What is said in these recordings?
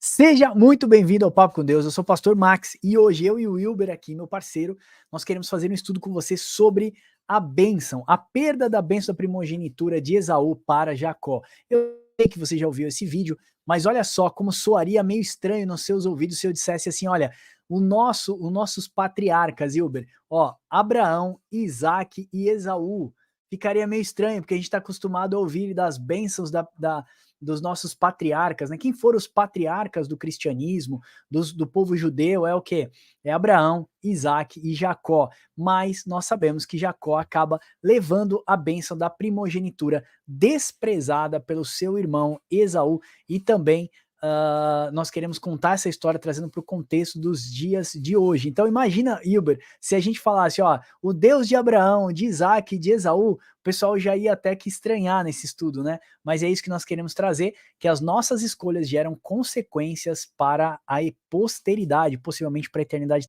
Seja muito bem-vindo ao Papo com Deus. Eu sou o pastor Max e hoje eu e o Wilber aqui, meu parceiro, nós queremos fazer um estudo com você sobre a bênção, a perda da bênção da primogenitura de Esaú para Jacó. Eu sei que você já ouviu esse vídeo, mas olha só como soaria meio estranho nos seus ouvidos se eu dissesse assim, olha, os nossos patriarcas, Wilber, ó, Abraão, Isaac e Esaú. Ficaria meio estranho, porque a gente está acostumado a ouvir das bênçãos dos nossos patriarcas, né? Quem foram os patriarcas do cristianismo, do povo judeu, é o quê? É Abraão, Isaac e Jacó. Mas nós sabemos que Jacó acaba levando a bênção da primogenitura desprezada pelo seu irmão Esaú e também nós queremos contar essa história trazendo para o contexto dos dias de hoje. Então imagina, Hilber, se a gente falasse, ó, o Deus de Abraão, de Isaac e de Esaú, o pessoal já ia até que estranhar nesse estudo, né? Mas é isso que nós queremos trazer, que as nossas escolhas geram consequências para a posteridade, possivelmente para a eternidade.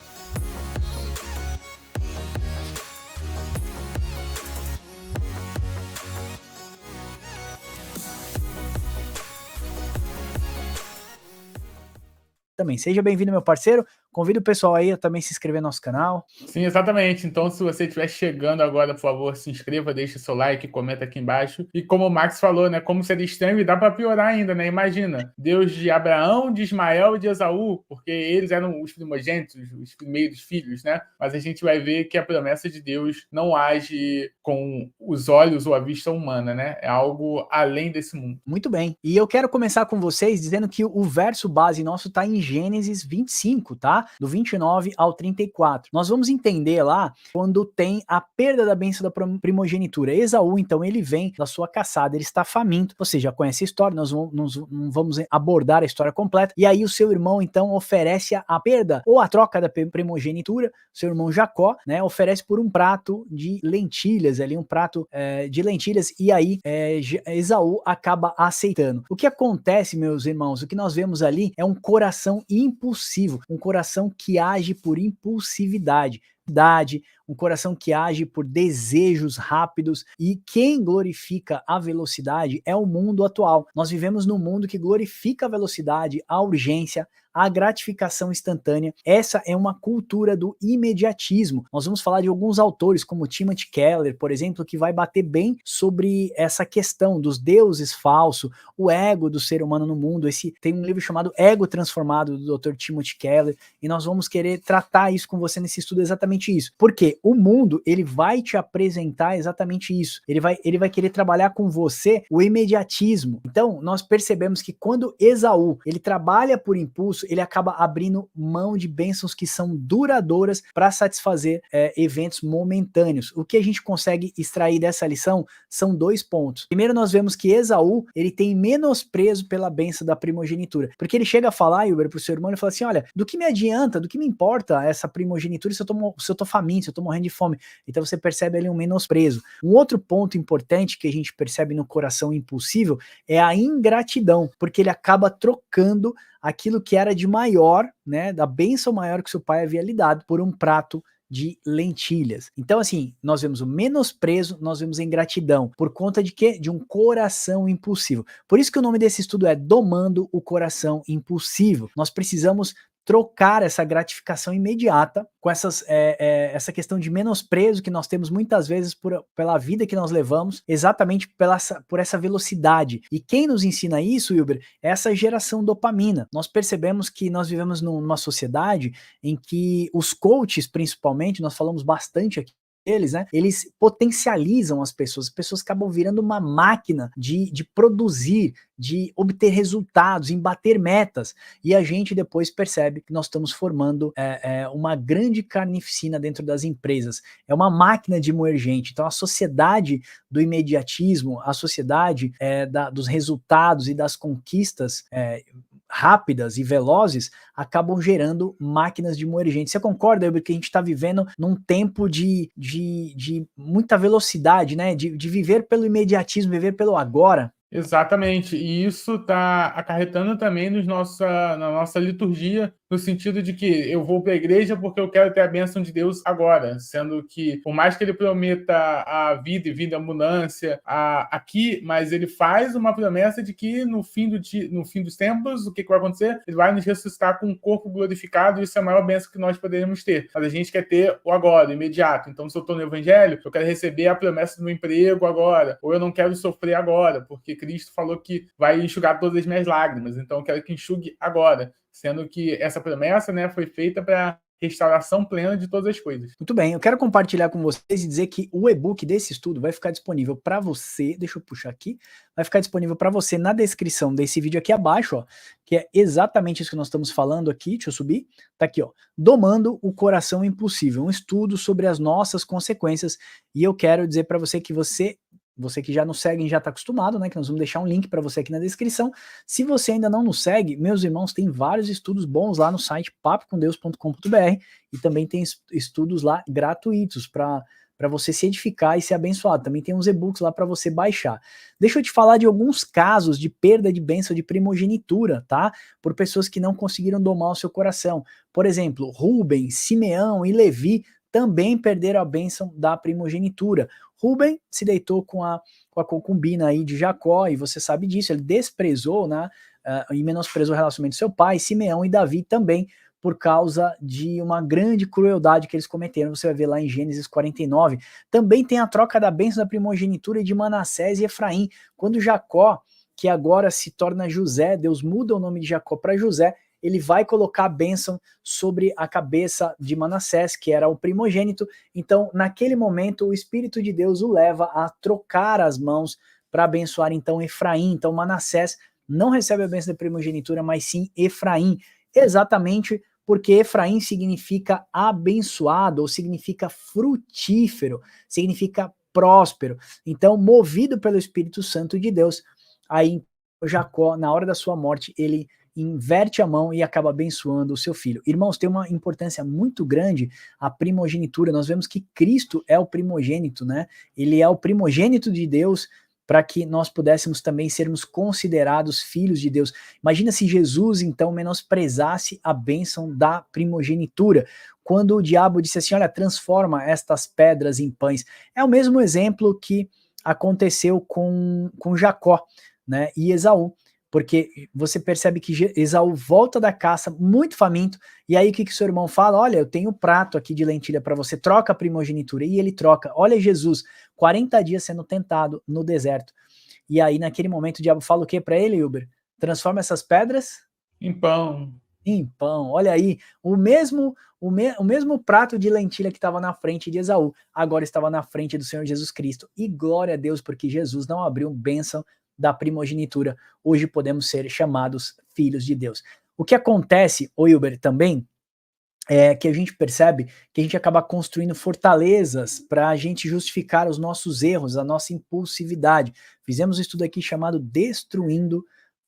Também. Seja bem-vindo, meu parceiro. Convido o pessoal aí a também se inscrever no nosso canal. Sim, exatamente. Então, se você estiver chegando agora, por favor, se inscreva, deixe seu like, comenta aqui embaixo. E como o Max falou, né? Como seria estranho e dá para piorar ainda, né? Imagina, Deus de Abraão, de Ismael e de Esaú, porque eles eram os primogênitos, os primeiros filhos, né? Mas a gente vai ver que a promessa de Deus não age com os olhos ou a vista humana, né? É algo além desse mundo. Muito bem. E eu quero começar com vocês dizendo que o verso base nosso está em Gênesis 25, tá? Do 29 ao 34. Nós vamos entender lá quando tem a perda da bênção da primogenitura. Esaú, então, ele vem da sua caçada, ele está faminto. Você já conhece a história, nós não vamos abordar a história completa. E aí o seu irmão, então, oferece a perda ou a troca da primogenitura. Seu irmão Jacó, né, oferece por um prato de lentilhas, ali um prato de lentilhas. E aí Esaú acaba aceitando. O que acontece, meus irmãos, o que nós vemos ali é um coração impulsivo, um coração que age por impulsividade, um coração que age por desejos rápidos, e quem glorifica a velocidade é o mundo atual. Nós vivemos num mundo que glorifica a velocidade, a urgência, a gratificação instantânea. Essa é uma cultura do imediatismo. Nós vamos falar de alguns autores, como Timothy Keller, por exemplo, que vai bater bem sobre essa questão dos deuses falsos, o ego do ser humano no mundo. Tem um livro chamado Ego Transformado, do Dr. Timothy Keller, e nós vamos querer tratar isso com você nesse estudo, exatamente isso. Porque o mundo, ele vai te apresentar exatamente isso. Ele vai querer trabalhar com você o imediatismo. Então, nós percebemos que quando Esaú, ele trabalha por impulso, ele acaba abrindo mão de bênçãos que são duradouras para satisfazer eventos momentâneos. O que a gente consegue extrair dessa lição são dois pontos. Primeiro, nós vemos que Esaú, ele tem menosprezo pela bênção da primogenitura, porque ele chega a falar, Wilber, pro seu irmão, ele fala assim, olha, do que me adianta, do que me importa essa primogenitura se eu tô faminto, se eu tô morrendo de fome? Então você percebe ali um menosprezo. Um outro ponto importante que a gente percebe no coração impulsivo é a ingratidão, porque ele acaba trocando aquilo que era de maior, né, da bênção maior que seu pai havia lhe dado, por um prato de lentilhas. Então, assim, nós vemos o menosprezo, nós vemos a ingratidão. Por conta de quê? De um coração impulsivo. Por isso que o nome desse estudo é Domando o Coração Impulsivo. Nós precisamos trocar essa gratificação imediata com essa questão de menosprezo que nós temos muitas vezes pela vida que nós levamos, exatamente por essa velocidade. E quem nos ensina isso, Wilber, é essa geração dopamina. Nós percebemos que nós vivemos numa sociedade em que os coaches, principalmente, nós falamos bastante aqui, né? Eles potencializam as pessoas acabam virando uma máquina de produzir, de obter resultados, em bater metas, e a gente depois percebe que nós estamos formando uma grande carnificina dentro das empresas. É uma máquina de moer gente. Então a sociedade do imediatismo, a sociedade dos resultados e das conquistas rápidas e velozes acabam gerando máquinas de moer gente. Você concorda, Elber, que a gente está vivendo num tempo de muita velocidade, né? De viver pelo imediatismo, viver pelo agora? Exatamente, e isso está acarretando também na nossa liturgia no sentido de que eu vou para a igreja porque eu quero ter a bênção de Deus agora, sendo que, por mais que ele prometa a vida e vida em abundância aqui, mas ele faz uma promessa de que no fim dos tempos, o que vai acontecer? Ele vai nos ressuscitar com um corpo glorificado, e isso é a maior bênção que nós poderíamos ter. Mas a gente quer ter o agora, o imediato. Então, se eu estou no evangelho, eu quero receber a promessa do meu emprego agora, ou eu não quero sofrer agora, porque Cristo falou que vai enxugar todas as minhas lágrimas, então eu quero que enxugue agora, sendo que essa promessa, né, foi feita para restauração plena de todas as coisas. Muito bem, eu quero compartilhar com vocês e dizer que o e-book desse estudo vai ficar disponível para você, deixa eu puxar aqui, vai ficar disponível para você na descrição desse vídeo aqui abaixo, ó, que é exatamente isso que nós estamos falando aqui, deixa eu subir, tá aqui, ó, Domando o Coração Impulsivo, um estudo sobre as nossas consequências, e eu quero dizer para você que você que já nos segue e já está acostumado, né, que nós vamos deixar um link para você aqui na descrição. Se você ainda não nos segue, meus irmãos, tem vários estudos bons lá no site papocomdeus.com.br e também tem estudos lá gratuitos para você se edificar e ser abençoado. Também tem uns e-books lá para você baixar. Deixa eu te falar de alguns casos de perda de bênção de primogenitura, tá? Por pessoas que não conseguiram domar o seu coração. Por exemplo, Rubem, Simeão e Levi também perderam a bênção da primogenitura. Rubem se deitou com a concubina aí de Jacó, e você sabe disso, ele desprezou, né, e menosprezou o relacionamento do seu pai. Simeão e Davi também, por causa de uma grande crueldade que eles cometeram, você vai ver lá em Gênesis 49. Também tem a troca da bênção da primogenitura de Manassés e Efraim, quando Jacó, que agora se torna José, Deus muda o nome de Jacó para José, ele vai colocar a bênção sobre a cabeça de Manassés, que era o primogênito. Então, naquele momento, o Espírito de Deus o leva a trocar as mãos para abençoar então Efraim. Então, Manassés não recebe a bênção da primogenitura, mas sim Efraim, exatamente porque Efraim significa abençoado, ou significa frutífero, significa próspero. Então, movido pelo Espírito Santo de Deus, aí Jacó, na hora da sua morte, ele inverte a mão e acaba abençoando o seu filho. Irmãos, tem uma importância muito grande a primogenitura. Nós vemos que Cristo é o primogênito, né? Ele é o primogênito de Deus, para que nós pudéssemos também sermos considerados filhos de Deus. Imagina se Jesus, então, menosprezasse a bênção da primogenitura, quando o diabo disse assim, olha, transforma estas pedras em pães. É o mesmo exemplo que aconteceu com Jacó, né, e Esaú, porque você percebe que Esaú volta da caça muito faminto, e aí o que seu irmão fala? Olha, eu tenho um prato aqui de lentilha para você, troca a primogenitura, e ele troca. Olha Jesus, 40 dias sendo tentado no deserto, e aí naquele momento o diabo fala o que para ele, Uber? Transforma essas pedras em pão. Em pão, olha aí, o mesmo prato de lentilha que estava na frente de Esaú, agora estava na frente do Senhor Jesus Cristo, e glória a Deus, porque Jesus não abriu bênção da primogenitura, hoje podemos ser chamados filhos de Deus. O que acontece, Wilber, também, é que a gente percebe que a gente acaba construindo fortalezas para a gente justificar os nossos erros, a nossa impulsividade. Fizemos um estudo aqui chamado Destruindo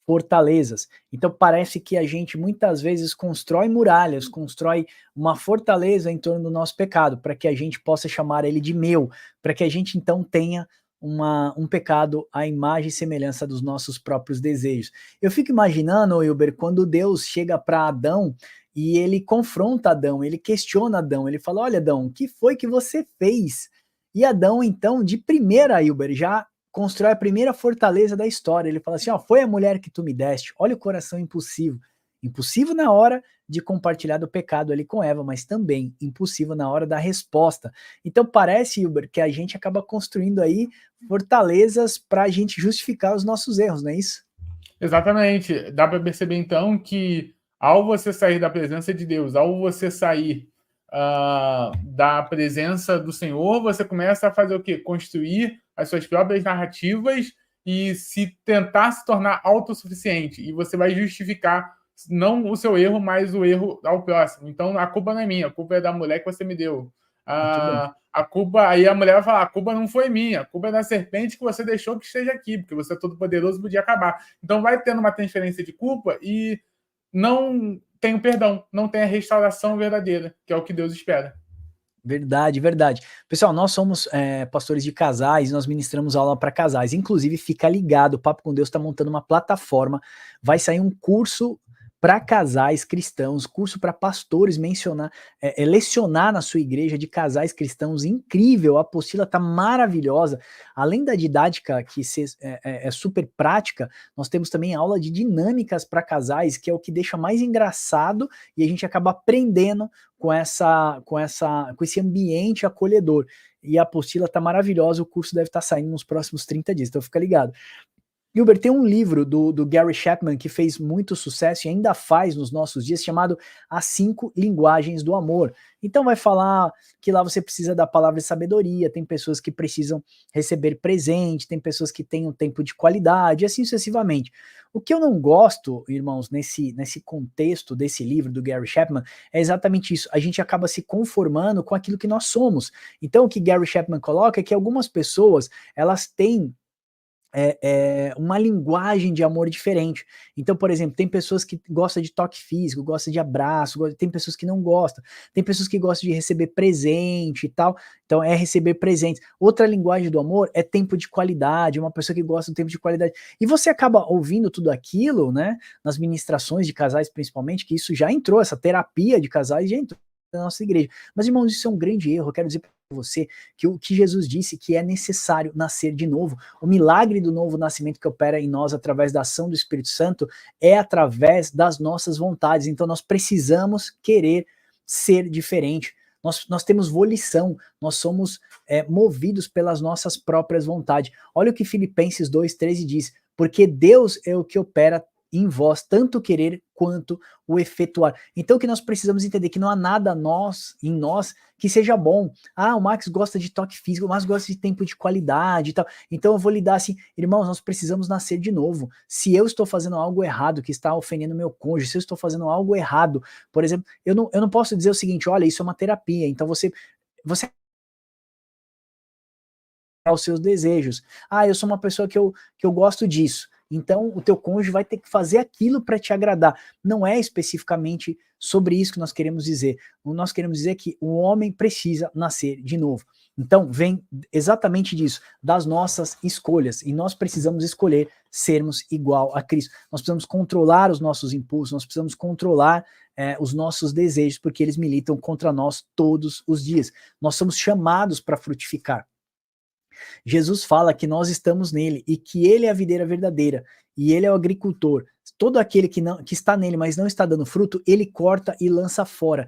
Fortalezas. Então parece que a gente muitas vezes constrói muralhas, constrói uma fortaleza em torno do nosso pecado, para que a gente possa chamar ele de meu, para que a gente então tenha um pecado à imagem e semelhança dos nossos próprios desejos. Eu fico imaginando, Wilber, quando Deus chega para Adão e ele confronta Adão, ele questiona Adão, ele fala, olha Adão, o que foi que você fez? E Adão então, de primeira, Wilber, já constrói a primeira fortaleza da história, ele fala assim, ó, foi a mulher que tu me deste, olha o coração impulsivo, impulsivo na hora de compartilhar do pecado ali com Eva, mas também impulsivo na hora da resposta. Então parece, Wilber, que a gente acaba construindo aí fortalezas para a gente justificar os nossos erros, não é isso? Exatamente. Dá para perceber então que ao você sair da presença de Deus, ao você sair da presença do Senhor, você começa a fazer o quê? Construir as suas próprias narrativas e tentar se tornar autossuficiente. E você vai justificar não o seu erro, mas o erro ao próximo. Então a culpa não é minha, a culpa é da mulher que você me deu. A culpa, aí a mulher vai falar, a culpa não foi minha, a culpa é da serpente que você deixou que esteja aqui, porque você é todo poderoso, podia acabar. Então vai tendo uma transferência de culpa e não tem o perdão, não tem a restauração verdadeira, que é o que Deus espera. Verdade, verdade. Pessoal, nós somos pastores de casais, nós ministramos aula para casais. Inclusive, fica ligado, o Papo com Deus está montando uma plataforma, vai sair um curso para casais cristãos, curso para pastores lecionar na sua igreja de casais cristãos, incrível, a apostila tá maravilhosa, além da didática que é super prática, nós temos também aula de dinâmicas para casais, que é o que deixa mais engraçado, e a gente acaba aprendendo com esse ambiente acolhedor, e a apostila tá maravilhosa, o curso deve estar saindo nos próximos 30 dias, então fica ligado. Gilbert, tem um livro do Gary Chapman que fez muito sucesso e ainda faz nos nossos dias, chamado As 5 Linguagens do Amor. Então vai falar que lá você precisa da palavra de sabedoria, tem pessoas que precisam receber presente, tem pessoas que têm um tempo de qualidade, e assim sucessivamente. O que eu não gosto, irmãos, nesse contexto desse livro do Gary Chapman, é exatamente isso. A gente acaba se conformando com aquilo que nós somos. Então o que Gary Chapman coloca é que algumas pessoas, elas têm uma linguagem de amor diferente. Então, por exemplo, tem pessoas que gostam de toque físico, gostam de abraço, tem pessoas que não gostam, tem pessoas que gostam de receber presente e tal, então é receber presentes. Outra linguagem do amor é tempo de qualidade, uma pessoa que gosta do tempo de qualidade. E você acaba ouvindo tudo aquilo, né, nas ministrações de casais principalmente, que isso já entrou, essa terapia de casais já entrou na nossa igreja. Mas, irmãos, isso é um grande erro. Eu quero dizer para você que o que Jesus disse, que é necessário nascer de novo, o milagre do novo nascimento que opera em nós através da ação do Espírito Santo é através das nossas vontades. Então nós precisamos querer ser diferente. Nós temos volição, nós somos movidos pelas nossas próprias vontades. Olha o que Filipenses 2,13 diz, porque Deus é o que opera em vós, tanto o querer quanto o efetuar. Então o que nós precisamos entender, que não há nada em nós que seja bom. Ah, o Max gosta de toque físico, o Max gosta de tempo de qualidade e tal. Então eu vou lidar assim, irmãos, nós precisamos nascer de novo. Se eu estou fazendo algo errado, que está ofendendo meu cônjuge, se eu estou fazendo algo errado, por exemplo, eu não posso dizer o seguinte, olha, isso é uma terapia, então você aos seus desejos. Ah, eu sou uma pessoa que eu gosto disso. Então o teu cônjuge vai ter que fazer aquilo para te agradar. Não é especificamente sobre isso que nós queremos dizer. O que nós queremos dizer é que o homem precisa nascer de novo. Então vem exatamente disso, das nossas escolhas. E nós precisamos escolher sermos igual a Cristo. Nós precisamos controlar os nossos impulsos, nós precisamos controlar os nossos desejos, porque eles militam contra nós todos os dias. Nós somos chamados para frutificar. Jesus fala que nós estamos nele e que ele é a videira verdadeira e ele é o agricultor. Todo aquele que está nele, mas não está dando fruto, ele corta e lança fora.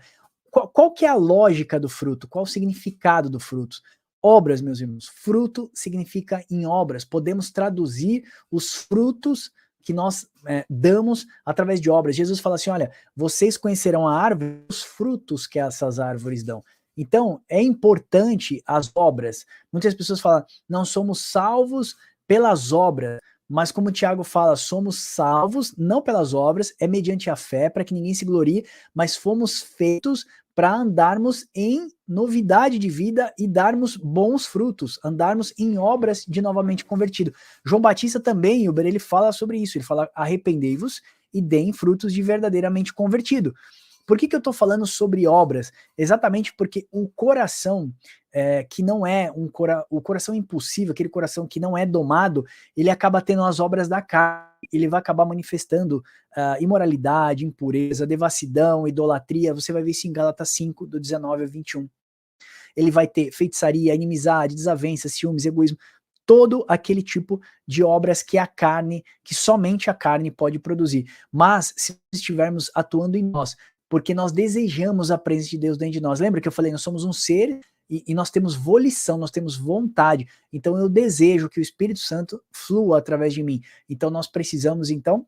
Qual que é a lógica do fruto? Qual o significado do fruto? Obras, meus irmãos. Fruto significa em obras. Podemos traduzir os frutos que nós damos através de obras. Jesus fala assim, olha, vocês conhecerão a árvore, os frutos que essas árvores dão. Então, é importante as obras. Muitas pessoas falam, não somos salvos pelas obras, mas como o Tiago fala, somos salvos não pelas obras, é mediante a fé, para que ninguém se glorie, mas fomos feitos para andarmos em novidade de vida e darmos bons frutos, andarmos em obras de novamente convertido. João Batista também, Uber, ele fala sobre isso, ele fala, arrependei-vos e deem frutos de verdadeiramente convertido. Por que eu estou falando sobre obras? Exatamente porque o coração que não é o coração impulsivo, aquele coração que não é domado, ele acaba tendo as obras da carne, ele vai acabar manifestando imoralidade, impureza, devassidão, idolatria. Você vai ver isso em Gálatas 5, do 19 ao 21. Ele vai ter feitiçaria, inimizade, desavença, ciúmes, egoísmo, todo aquele tipo de obras que a carne, que somente a carne pode produzir. Mas se estivermos atuando em nós, porque nós desejamos a presença de Deus dentro de nós. Lembra que eu falei, nós somos um ser e nós temos volição, nós temos vontade. Então eu desejo que o Espírito Santo flua através de mim. Então nós precisamos, então,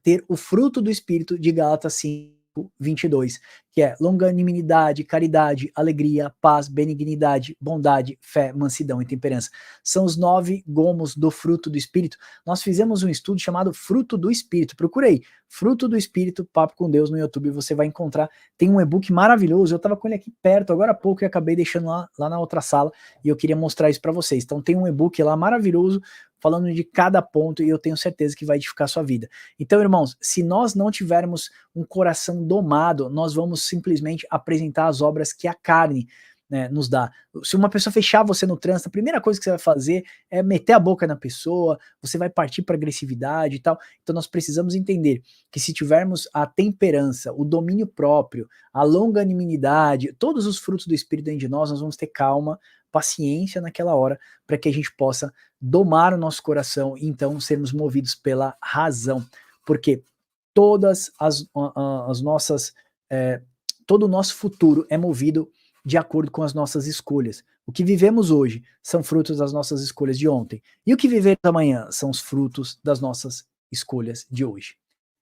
ter o fruto do Espírito de Gálatas 5:22, que é longanimidade, caridade, alegria, paz, benignidade, bondade, fé, mansidão e temperança. São os 9 gomos do fruto do Espírito. Nós fizemos um estudo chamado Fruto do Espírito. Procura aí, Fruto do Espírito, Papo com Deus no YouTube, você vai encontrar. Tem um e-book maravilhoso, eu estava com ele aqui perto, agora há pouco, e acabei deixando lá na outra sala, e eu queria mostrar isso para vocês. Então tem um e-book lá maravilhoso, falando de cada ponto, e eu tenho certeza que vai edificar a sua vida. Então, irmãos, se nós não tivermos um coração domado, nós vamos simplesmente apresentar as obras que a carne né, nos dá. Se uma pessoa fechar você no trânsito, a primeira coisa que você vai fazer é meter a boca na pessoa, você vai partir para agressividade e tal. Então nós precisamos entender que se tivermos a temperança, o domínio próprio, a longanimidade, todos os frutos do Espírito dentro de nós vamos ter calma, paciência naquela hora, para que a gente possa domar o nosso coração e então sermos movidos pela razão. Porque todas as nossas, todo o nosso futuro é movido de acordo com as nossas escolhas. O que vivemos hoje são frutos das nossas escolhas de ontem. E o que viveremos amanhã são os frutos das nossas escolhas de hoje.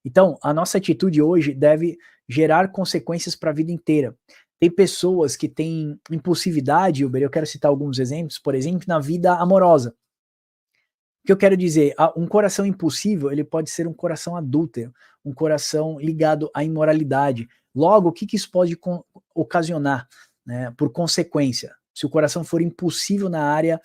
Então, a nossa atitude hoje deve gerar consequências para a vida inteira. Tem pessoas que têm impulsividade, Uber, eu quero citar alguns exemplos, por exemplo, na vida amorosa. O que eu quero dizer? Um coração impulsivo, ele pode ser um coração adúltero, um coração ligado à imoralidade. Logo, o que isso pode ocasionar, né, por consequência? Se o coração for impulsivo na área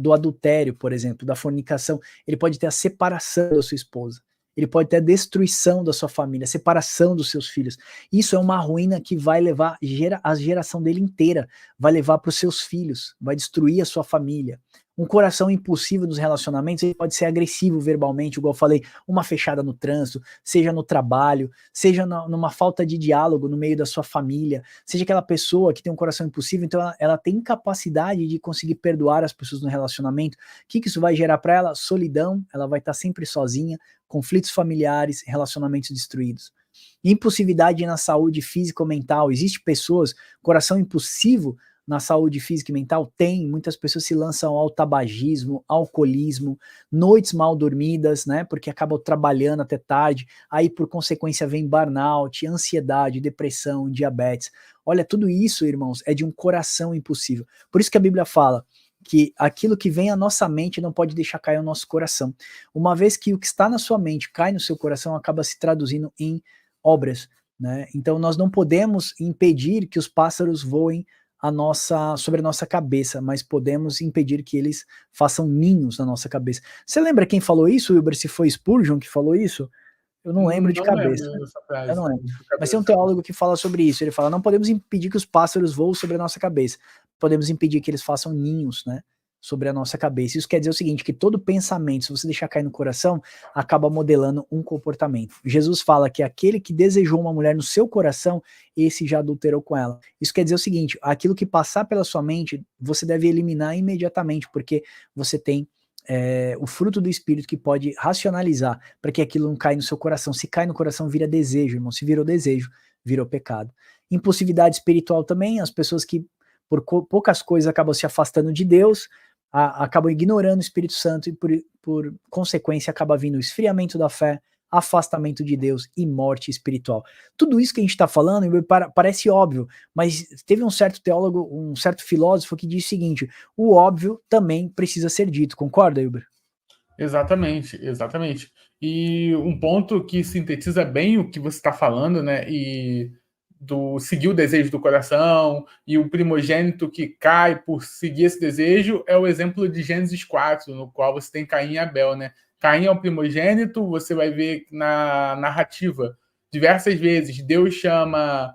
do adultério, por exemplo, da fornicação, ele pode ter a separação da sua esposa, ele pode ter a destruição da sua família, a separação dos seus filhos. Isso é uma ruína que vai levar a geração dele inteira, vai levar para os seus filhos, vai destruir a sua família. Um coração impulsivo nos relacionamentos, ele pode ser agressivo verbalmente, igual eu falei, uma fechada no trânsito, seja no trabalho, seja numa falta de diálogo no meio da sua família, seja aquela pessoa que tem um coração impulsivo, então ela tem incapacidade de conseguir perdoar as pessoas no relacionamento. O que isso vai gerar para ela? Solidão, ela vai estar sempre sozinha, conflitos familiares, relacionamentos destruídos. Impulsividade na saúde física ou mental. Existem pessoas, coração impulsivo, na saúde física e mental? Tem, muitas pessoas se lançam ao tabagismo, alcoolismo, noites mal dormidas, né, porque acabam trabalhando até tarde, aí por consequência vem burnout, ansiedade, depressão, diabetes. Olha, tudo isso, irmãos, é de um coração impulsivo. Por isso que a Bíblia fala que aquilo que vem à nossa mente não pode deixar cair no nosso coração. Uma vez que o que está na sua mente cai no seu coração, acaba se traduzindo em obras, né? Então nós não podemos impedir que os pássaros voem sobre a nossa cabeça, mas podemos impedir que eles façam ninhos na nossa cabeça. Você lembra quem falou isso, Wilber? Se foi Spurgeon que falou isso? Eu não lembro de Não cabeça. lembro dessa Eu frase. não lembro. Mas tem um teólogo que fala sobre isso. Ele fala: não podemos impedir que os pássaros voem sobre a nossa cabeça. Podemos impedir que eles façam ninhos, né, sobre a nossa cabeça. Isso quer dizer o seguinte, que todo pensamento, se você deixar cair no coração, acaba modelando um comportamento. Jesus fala que aquele que desejou uma mulher no seu coração, esse já adulterou com ela. Isso quer dizer o seguinte, aquilo que passar pela sua mente, você deve eliminar imediatamente, porque você tem o fruto do Espírito que pode racionalizar para que aquilo não caia no seu coração. Se cai no coração, vira desejo, irmão. Se virou desejo, virou pecado. Impulsividade espiritual também, as pessoas que por poucas coisas acabam se afastando de Deus, acabam ignorando o Espírito Santo e por consequência acaba vindo o esfriamento da fé, afastamento de Deus e morte espiritual. Tudo isso que a gente está falando parece óbvio, mas teve um certo teólogo, um certo filósofo que disse o seguinte: o óbvio também precisa ser dito. Concorda, Hilber? Exatamente, exatamente. E um ponto que sintetiza bem o que você está falando, né? E do seguir o desejo do coração, e o primogênito que cai por seguir esse desejo é o exemplo de Gênesis 4, no qual você tem Caim e Abel, né? Caim é o primogênito, você vai ver na narrativa diversas vezes, Deus chama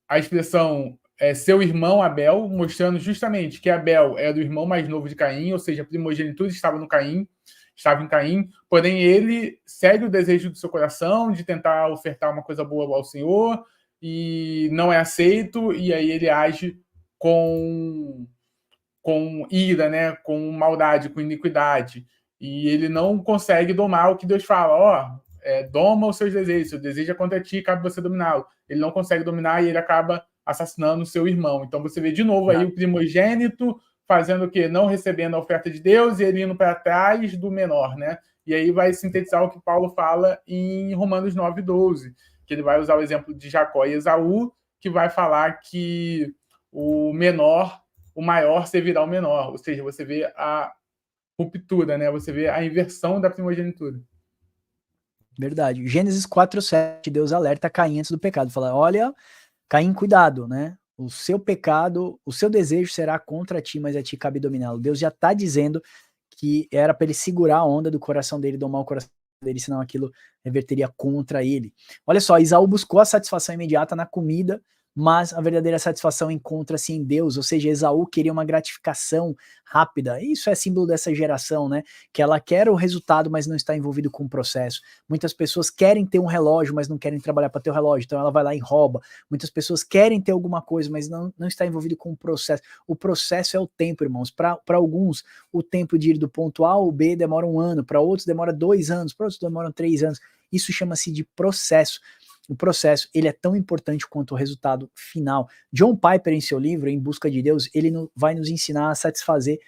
a expressão seu irmão Abel, mostrando justamente que Abel era o irmão mais novo de Caim, ou seja, a primogenitura estava em Caim, porém ele segue o desejo do seu coração de tentar ofertar uma coisa boa ao Senhor e não é aceito, e aí ele age com ira, né, com maldade, com iniquidade, e ele não consegue domar o que Deus fala, doma os seus desejos, seu desejo é contra ti, cabe você dominá-lo. Ele não consegue dominar e ele acaba assassinando o seu irmão. Então você vê de novo aí o primogênito fazendo o quê? Não recebendo a oferta de Deus e ele indo para trás do menor, né? E aí vai sintetizar o que Paulo fala em Romanos 9:12, que ele vai usar o exemplo de Jacó e Esaú, que vai falar que o maior servirá ao menor. Ou seja, você vê a ruptura, né? Você vê a inversão da primogenitura. Verdade. Gênesis 4:7, Deus alerta Caim antes do pecado. Fala: olha, Caim, cuidado, né? O seu pecado, o seu desejo será contra ti, mas a ti cabe dominá-lo. Deus já está dizendo que era para ele segurar a onda do coração dele, domar o coração dele, senão aquilo reverteria contra ele. Olha só, Esaú buscou a satisfação imediata na comida, mas a verdadeira satisfação encontra-se em Deus, ou seja, Esaú queria uma gratificação rápida. Isso é símbolo dessa geração, né? Que ela quer o resultado, mas não está envolvido com o processo. Muitas pessoas querem ter um relógio, mas não querem trabalhar para ter o relógio, então ela vai lá e rouba. Muitas pessoas querem ter alguma coisa, mas não está envolvido com o processo. O processo é o tempo, irmãos. Para alguns, o tempo de ir do ponto A ao B demora 1 ano, para outros demora 2 anos, para outros demoram 3 anos. Isso chama-se de processo. O processo, ele é tão importante quanto o resultado final. John Piper, em seu livro, Em Busca de Deus, ele vai nos ensinar a satisfazer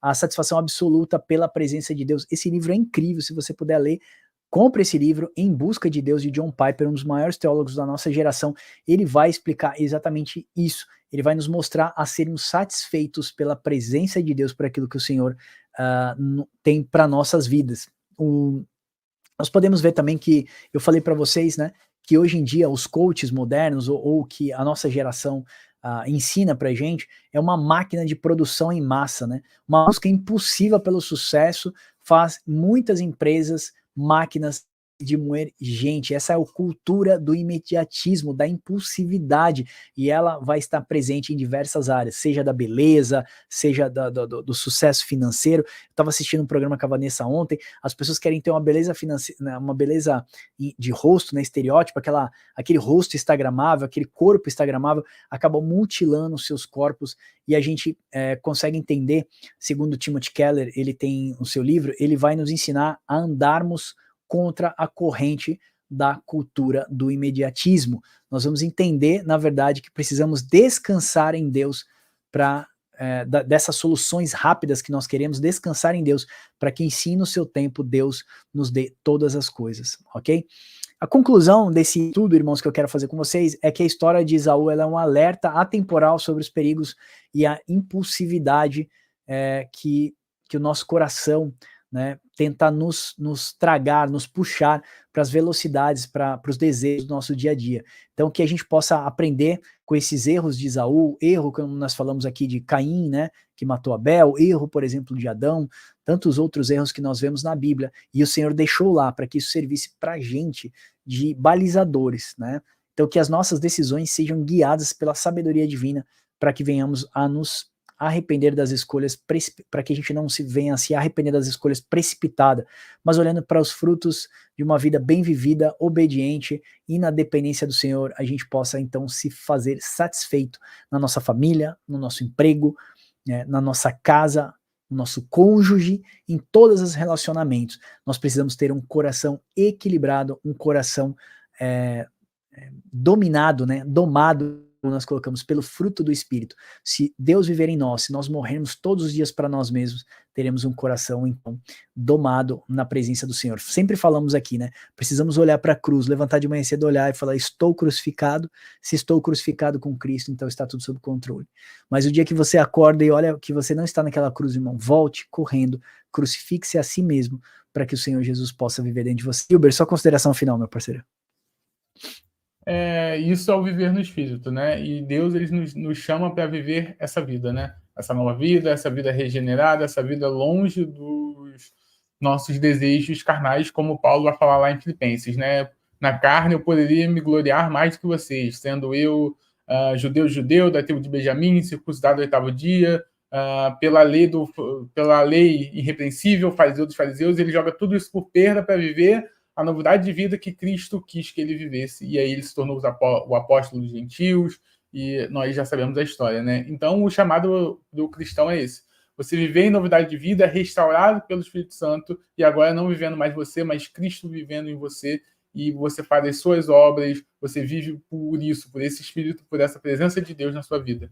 a satisfação absoluta pela presença de Deus. Esse livro é incrível, se você puder ler, compre esse livro, Em Busca de Deus, de John Piper, um dos maiores teólogos da nossa geração. Ele vai explicar exatamente isso. Ele vai nos mostrar a sermos satisfeitos pela presença de Deus, por aquilo que o Senhor tem para nossas vidas. Nós podemos ver também que, eu falei para vocês, né, que hoje em dia os coaches modernos, ou que a nossa geração ensina pra gente, é uma máquina de produção em massa, né? Uma busca impulsiva pelo sucesso faz muitas empresas, máquinas de moer gente. Essa é a cultura do imediatismo, da impulsividade, e ela vai estar presente em diversas áreas, seja da beleza, seja do sucesso financeiro. Eu estava assistindo um programa com a Vanessa ontem, as pessoas querem ter uma beleza financeira, uma beleza de rosto, né, estereótipo, aquele rosto instagramável, aquele corpo instagramável, acabam mutilando os seus corpos, e a gente consegue entender, segundo Timothy Keller, ele tem o seu livro, ele vai nos ensinar a andarmos contra a corrente da cultura do imediatismo. Nós vamos entender, na verdade, que precisamos descansar em Deus para dessas soluções rápidas que nós queremos, descansar em Deus, para que sim, no seu tempo, Deus nos dê todas as coisas, ok? A conclusão desse estudo, irmãos, que eu quero fazer com vocês, é que a história de Esaú, ela é um alerta atemporal sobre os perigos e a impulsividade que o nosso coração, né, tenta nos tragar, nos puxar para as velocidades, para os desejos do nosso dia a dia. Então, que a gente possa aprender com esses erros de Esaú, erro, como nós falamos aqui, de Caim, né, que matou Abel, erro, por exemplo, de Adão, tantos outros erros que nós vemos na Bíblia, e o Senhor deixou lá para que isso servisse para a gente de balizadores, né? Então, que as nossas decisões sejam guiadas pela sabedoria divina, para que venhamos a nos arrepender das escolhas, para que a gente não se venha a se arrepender das escolhas precipitada, mas olhando para os frutos de uma vida bem vivida, obediente e na dependência do Senhor, a gente possa então se fazer satisfeito na nossa família, no nosso emprego, né, na nossa casa, no nosso cônjuge, em todos os relacionamentos. Nós precisamos ter um coração equilibrado, um coração dominado, né, domado, nós colocamos, pelo fruto do Espírito. Se Deus viver em nós, se nós morrermos todos os dias para nós mesmos, teremos um coração, então, domado na presença do Senhor. Sempre falamos aqui, né? Precisamos olhar para a cruz, levantar de manhã cedo, olhar e falar, estou crucificado. Se estou crucificado com Cristo, então está tudo sob controle. Mas o dia que você acorda e olha que você não está naquela cruz, irmão, volte correndo, crucifique-se a si mesmo, para que o Senhor Jesus possa viver dentro de você. Hilber, só consideração final, meu parceiro. Isso é o viver no Espírito, né? E Deus, ele nos chama para viver essa vida, né? Essa nova vida, essa vida regenerada, essa vida longe dos nossos desejos carnais, como Paulo vai falar lá em Filipenses, né? Na carne eu poderia me gloriar mais do que vocês, sendo eu judeu, da tribo de Benjamim, circuncidado ao 8º dia, pela lei irrepreensível, fariseu dos fariseus, ele joga tudo isso por perda para viver a novidade de vida que Cristo quis que ele vivesse, e aí ele se tornou o apóstolo dos gentios, e nós já sabemos a história, né? Então, o chamado do cristão é esse. Você viver em novidade de vida, restaurado pelo Espírito Santo, e agora não vivendo mais você, mas Cristo vivendo em você, e você faz as suas obras, você vive por isso, por esse Espírito, por essa presença de Deus na sua vida.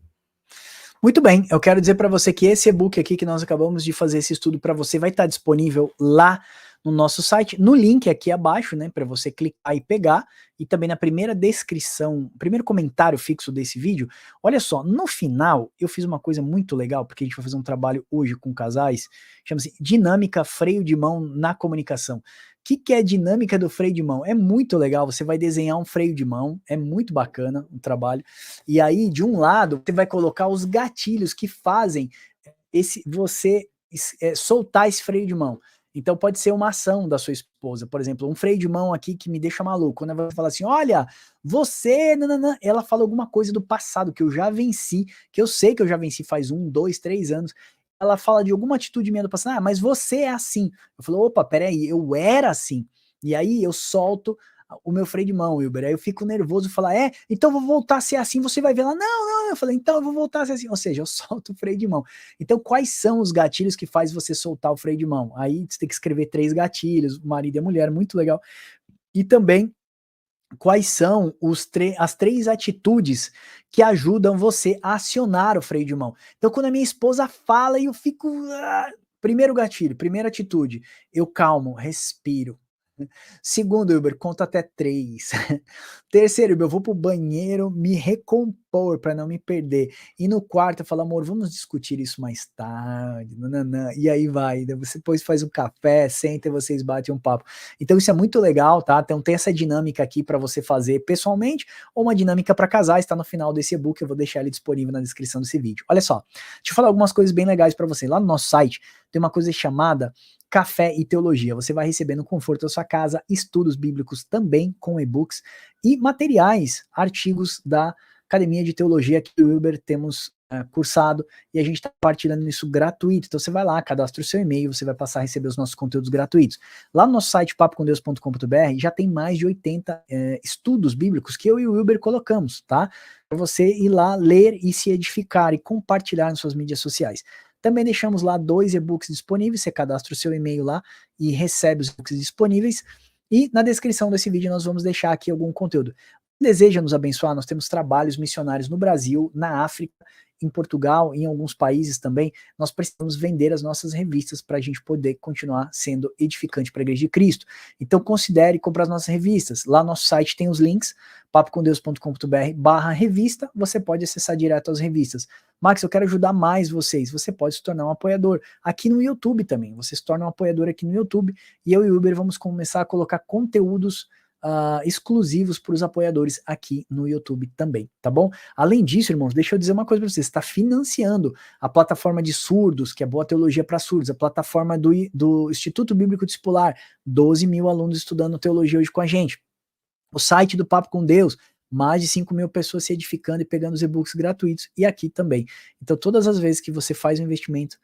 Muito bem, eu quero dizer para você que esse e-book aqui que nós acabamos de fazer esse estudo para você vai estar disponível lá no nosso site, no link aqui abaixo, né, para você clicar e pegar, e também na primeira descrição, primeiro comentário fixo desse vídeo. Olha só, no final eu fiz uma coisa muito legal, porque a gente vai fazer um trabalho hoje com casais, chama-se Dinâmica Freio de Mão na Comunicação. O que é dinâmica do freio de mão? É muito legal, você vai desenhar um freio de mão, é muito bacana o trabalho, e aí de um lado você vai colocar os gatilhos que fazem você soltar esse freio de mão. Então pode ser uma ação da sua esposa, por exemplo, um freio de mão aqui que me deixa maluco, quando ela fala assim, olha, você, nananã, ela fala alguma coisa do passado que eu já venci, que eu sei que eu já venci faz 1, 2, 3 anos, ela fala de alguma atitude minha do passado, mas você é assim. Eu falo, opa, peraí, eu era assim. E aí eu solto o meu freio de mão, Wilber, aí eu fico nervoso e falo, então eu vou voltar a ser assim, você vai ver lá, não, eu falei, então eu vou voltar a ser assim, ou seja, eu solto o freio de mão. Então quais são os gatilhos que faz você soltar o freio de mão? Aí você tem que escrever 3 gatilhos, marido e a mulher, muito legal. E também quais são as 3 atitudes que ajudam você a acionar o freio de mão. Então quando a minha esposa fala e eu fico, primeiro gatilho, primeira atitude, eu calmo, respiro. Segundo, Uber, conta até 3. Terceiro, Uber, eu vou pro banheiro me recompor para não me perder. E no quarto eu falo, amor, vamos discutir isso mais tarde. Nananã. E aí vai, você depois faz um café, senta e vocês batem um papo. Então isso é muito legal, tá? Então tem essa dinâmica aqui para você fazer pessoalmente ou uma dinâmica para casais, está no final desse e-book, eu vou deixar ele disponível na descrição desse vídeo. Olha só, deixa eu falar algumas coisas bem legais para você. Lá no nosso site tem uma coisa chamada Café e Teologia. Você vai receber no conforto da sua casa estudos bíblicos também com e-books e materiais, artigos da Academia de Teologia que o Wilber temos cursado e a gente está compartilhando isso gratuito. Então você vai lá, cadastra o seu e-mail, você vai passar a receber os nossos conteúdos gratuitos. Lá no nosso site papocomdeus.com.br já tem mais de 80 estudos bíblicos que eu e o Wilber colocamos, tá? Para você ir lá, ler e se edificar e compartilhar nas suas mídias sociais. Também deixamos lá 2 e-books disponíveis, você cadastra o seu e-mail lá e recebe os e-books disponíveis. E na descrição desse vídeo nós vamos deixar aqui algum conteúdo. Deseja nos abençoar? Nós temos trabalhos missionários no Brasil, na África, em Portugal, em alguns países também. Nós precisamos vender as nossas revistas para a gente poder continuar sendo edificante para a Igreja de Cristo. Então considere comprar as nossas revistas. Lá no nosso site tem os links, papocomdeus.com.br/revista, você pode acessar direto as revistas. Max, eu quero ajudar mais vocês. Você pode se tornar um apoiador aqui no YouTube também. Você se torna um apoiador aqui no YouTube e eu e o Uber vamos começar a colocar conteúdos exclusivos para os apoiadores aqui no YouTube também, tá bom? Além disso, irmãos, deixa eu dizer uma coisa para vocês, você está financiando a plataforma de surdos, que é Boa Teologia para Surdos, a plataforma do Instituto Bíblico Discipular, 12 mil alunos estudando teologia hoje com a gente, o site do Papo com Deus, mais de 5 mil pessoas se edificando e pegando os e-books gratuitos, e aqui também. Então todas as vezes que você faz um investimento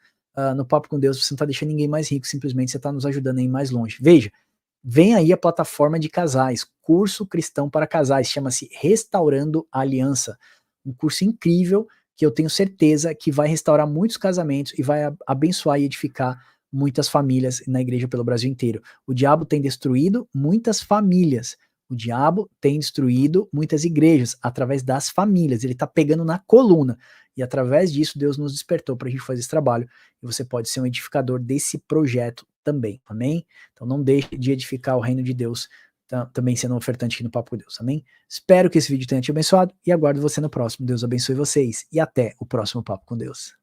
no Papo com Deus, você não está deixando ninguém mais rico, simplesmente você está nos ajudando a ir mais longe. Veja, vem aí a plataforma de casais, curso cristão para casais, chama-se Restaurando a Aliança, um curso incrível que eu tenho certeza que vai restaurar muitos casamentos e vai abençoar e edificar muitas famílias na igreja pelo Brasil inteiro. O diabo tem destruído muitas famílias, o diabo tem destruído muitas igrejas através das famílias, ele está pegando na coluna, e através disso Deus nos despertou para a gente fazer esse trabalho, e você pode ser um edificador desse projeto também, amém? Então não deixe de edificar o reino de Deus, também sendo um ofertante aqui no Papo com Deus, amém? Espero que esse vídeo tenha te abençoado, e aguardo você no próximo. Deus abençoe vocês, e até o próximo Papo com Deus.